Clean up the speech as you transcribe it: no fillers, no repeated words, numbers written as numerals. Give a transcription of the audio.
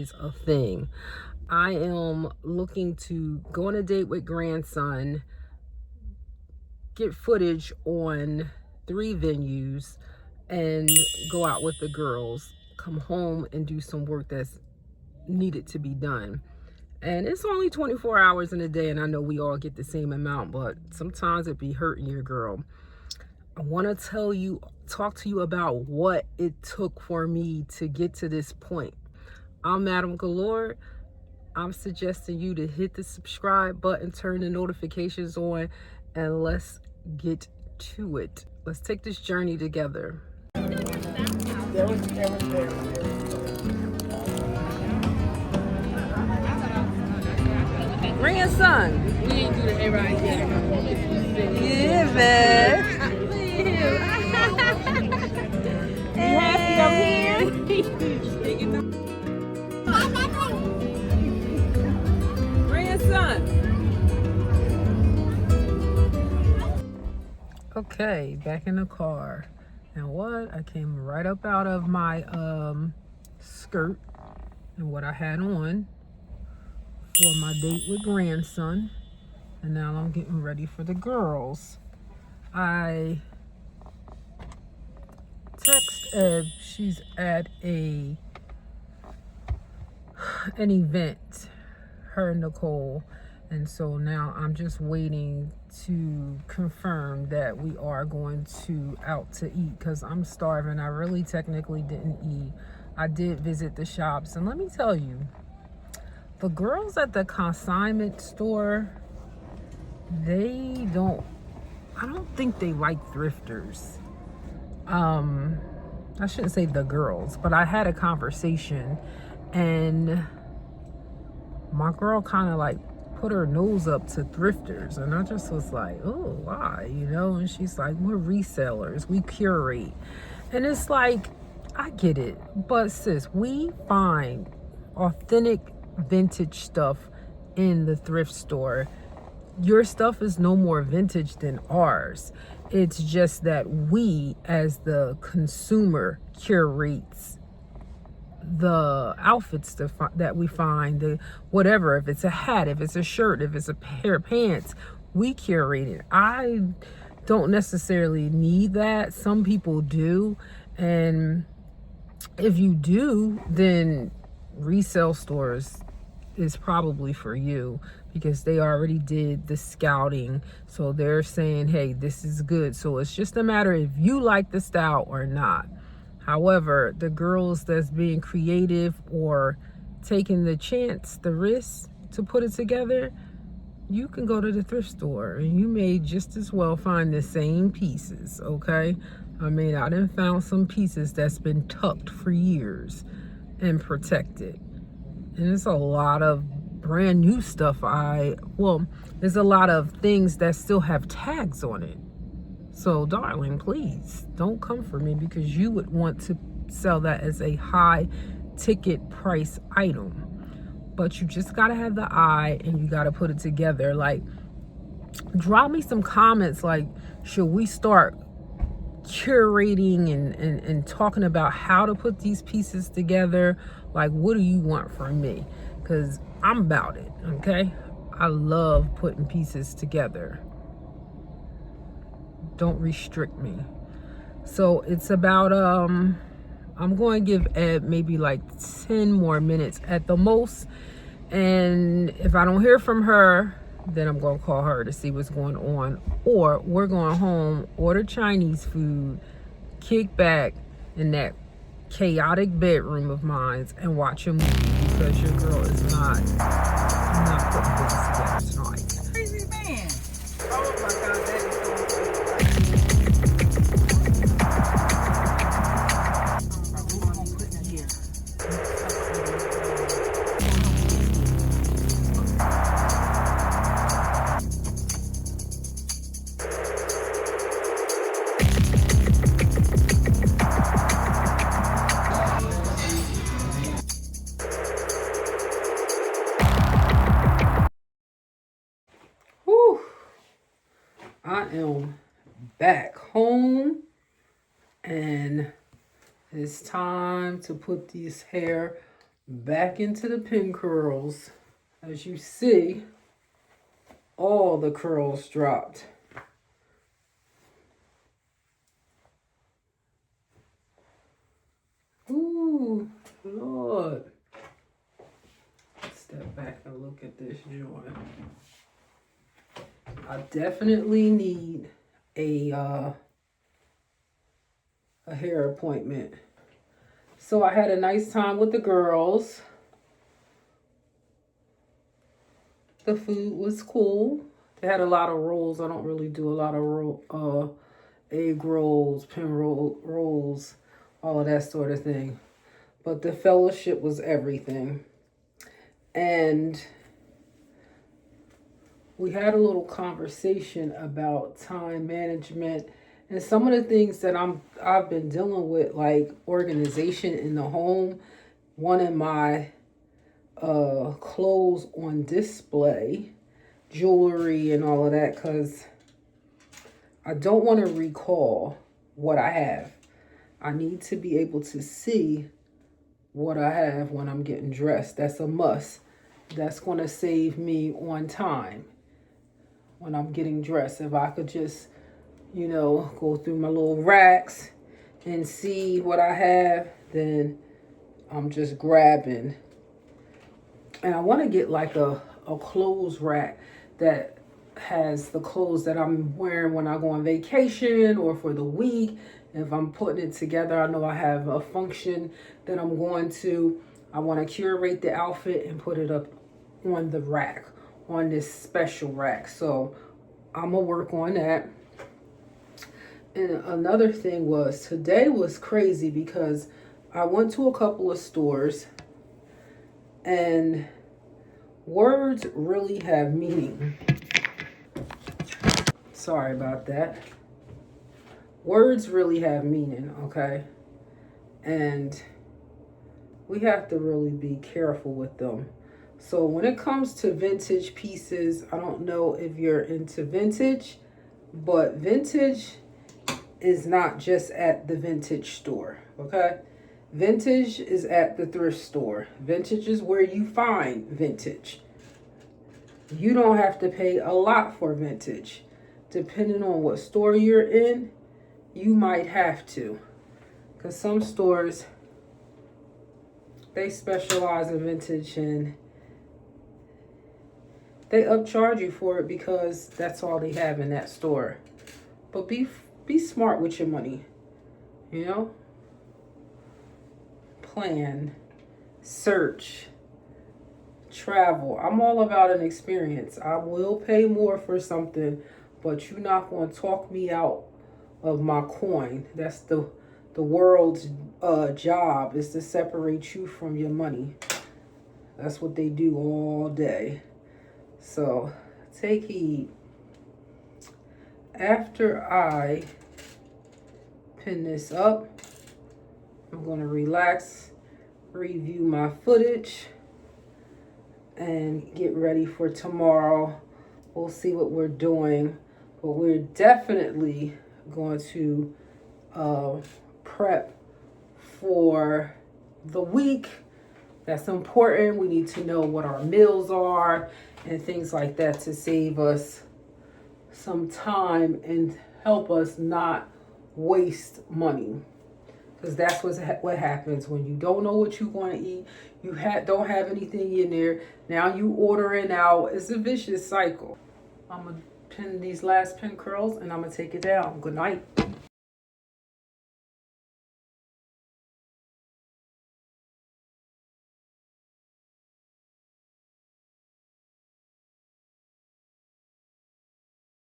is a thing. I am looking to go on a date with grandson, get footage on 3 venues, and go out with the girls, come home and do some work that's needed to be done. And it's only 24 hours in a day, and I know we all get the same amount, but sometimes it be hurting your girl. I want to talk to you about what it took for me to get to this point. I'm Madam Galore. I'm suggesting you to hit the subscribe button, turn the notifications on, and let's get to it. Let's take this journey together. Grandson. We ain't do the hayride yet. Yeah, man. You happy I'm here? Grandson. Okay, back in the car. And what? I came right up out of my skirt and what I had on for my date with grandson. And now I'm getting ready for the girls. I text Eb, she's at an event, her and Nicole, and so now I'm just waiting to confirm that we are going to out to eat, because I'm starving. I really technically didn't eat. I did visit the shops, and let me tell you, the girls at the consignment store, I don't think they like thrifters. I shouldn't say the girls, but I had a conversation, and my girl kind of like put her nose up to thrifters, and I just was like, oh, why? And she's like, we're resellers, we curate. And it's like, I get it, but sis, we find authentic vintage stuff in the thrift store. Your stuff is no more vintage than ours. It's just that we, as the consumer, curates the outfits that we find, the whatever, if it's a hat, if it's a shirt, if it's a pair of pants, we curate it. I don't necessarily need that. Some people do, and if you do, then resale stores is probably for you, because they already did the scouting, so they're saying, hey, this is good. So it's just a matter if you like the style or not. However, the girls that's being creative or taking the chance, the risk to put it together, you can go to the thrift store and you may just as well find the same pieces, okay? I mean, I done found some pieces that's been tucked for years and protected. And there's a lot of brand new stuff. There's a lot of things that still have tags on it. So, darling, please don't come for me, because you would want to sell that as a high ticket price item. But you just got to have the eye, and you got to put it together. Like, drop me some comments, like, should we start curating and talking about how to put these pieces together? Like, what do you want from me? Because I'm about it, okay? I love putting pieces together. Don't restrict me. So it's about I'm going to give Ed maybe like 10 more minutes at the most, and if I don't hear from her, then I'm going to call her to see what's going on, or we're going home, order Chinese food, kick back in that chaotic bedroom of mine and watch a movie, because your girl is not putting things together tonight. Crazy man. Oh my God, that is so I am back home, and it's time to put this hair Back into the pin curls. As you see, all the curls dropped. Ooh, Lord. Step back and look at this joint. I definitely need a hair appointment. So I had a nice time with the girls. The food was cool. They had a lot of rolls. I don't really do a lot of egg rolls, rolls, all of that sort of thing. But the fellowship was everything. And we had a little conversation about time management and some of the things that I've been dealing with, like organization in the home, wanting my clothes on display, jewelry and all of that, because I don't want to recall what I have. I need to be able to see what I have when I'm getting dressed. That's a must. That's going to save me on time when I'm getting dressed. If I could just, you know, go through my little racks and see what I have, then I'm just grabbing. And I want to get like a clothes rack that has the clothes that I'm wearing when I go on vacation or for the week. If I'm putting it together, I know I have a function that I'm going to. I want to curate the outfit and put it up on the rack, on this special rack. So I'm going to work on that. And another thing was, today was crazy because I went to a couple of stores and words really have meaning. Sorry about that. Words really have meaning, okay? And we have to really be careful with them. So when it comes to vintage pieces, I don't know if you're into vintage, but vintage is not just at the vintage store, okay? Vintage is at the thrift store. Vintage is where you find vintage. You don't have to pay a lot for vintage. Depending on what store you're in, you might have to. Because some stores, they specialize in vintage and they upcharge you for it because that's all they have in that store. But be smart with your money, you know? Plan, search, travel. I'm all about an experience. I will pay more for something, but you're not going to talk me out of my coin. That's the world's job, is to separate you from your money. That's what they do all day. So take heed. After I pin this up, I'm going to relax, review my footage, and get ready for tomorrow. We'll see what we're doing, but we're definitely going to prep for the week. That's important. We need to know what our meals are and things like that to save us some time and help us not waste money. Because that's what happens when you don't know what you're going to eat. You don't have anything in there. Now you ordering out. It's a vicious cycle. I'm going to pin these last pin curls and I'm going to take it down. Good night.